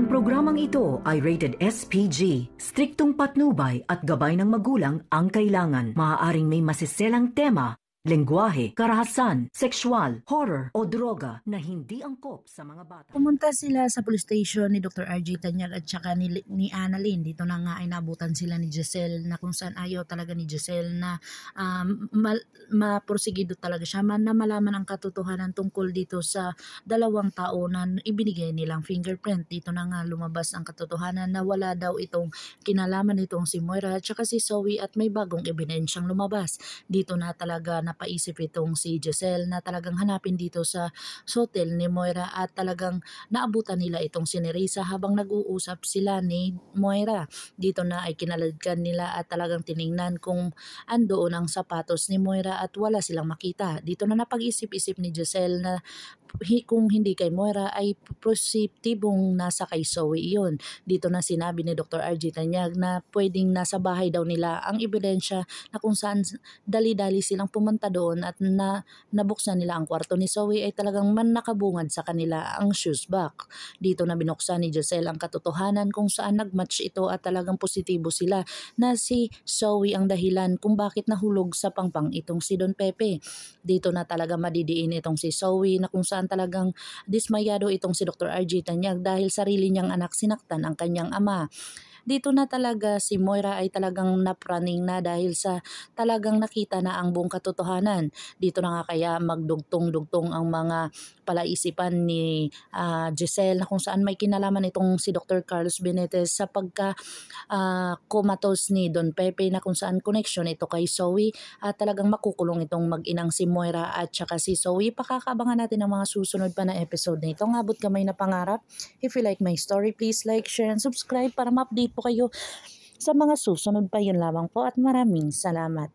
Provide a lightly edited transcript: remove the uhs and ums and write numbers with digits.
Ang programang ito ay rated SPG. Striktong patnubay at gabay ng magulang ang kailangan. Maaaring may masiselang tema, lengguwahe, karahasan, sexual, horror o droga na hindi angkop sa mga bata. Pumunta sila sa police station ni Dr. RJ Tanyag at saka ni Annalyn. Dito na nga ay nabutan sila ni Giselle na kung saan ayaw talaga ni Giselle na maprosigido talaga siya na malaman ang katotohanan tungkol dito sa dalawang tao na ibinigay nilang fingerprint. Dito na nga lumabas ang katotohanan na wala daw itong kinalaman itong si Moira at saka si Zoe at may bagong ebidensyang lumabas. Dito na talaga napaisip itong si Giselle na talagang hanapin dito sa hotel ni Moira at talagang naabutan nila itong si Nerissa habang nag-uusap sila ni Moira. Dito na ay kinaladkan nila at talagang tiningnan kung andoon ang sapatos ni Moira at wala silang makita. Dito na napag-isip-isip ni Giselle na kung hindi kay Moira ay positibong nasa kay Zoe iyon. Dito na sinabi ni Dr. RJ Tanyag na pwedeng nasa bahay daw nila ang ebidensya na kung saan dali-dali silang pumunta doon at nabuksan nila ang kwarto ni Zoe ay talagang nakabungad sa kanila ang shoes box. Dito na binuksan ni Giselle ang katotohanan kung saan nagmatch ito at talagang positibo sila na si Zoe ang dahilan kung bakit nahulog sa pangpang itong si Don Pepe. Dito na talaga madidiin itong si Zoe na kung saan talagang dismayado itong si Dr. RJ Tanyag dahil sarili niyang anak sinaktan ang kanyang ama. Dito na talaga si Moira ay talagang napraning na dahil sa talagang nakita na ang buong katotohanan. Dito na nga kaya magdugtong-dugtong ang mga palaisipan ni Giselle na kung saan may kinalaman itong si Dr. Carlos Benitez sa comatose ni Don Pepe na kung saan connection ito kay Zoe at talagang makukulong itong mag-inang si Moira at saka si Zoe. Pakakabangan natin ang mga susunod pa na episode na ito. Ngabot kamay na pangarap. If you like my story, please like, share, and subscribe para ma-update po kayo sa mga susunod pa. Yun lamang po at maraming salamat.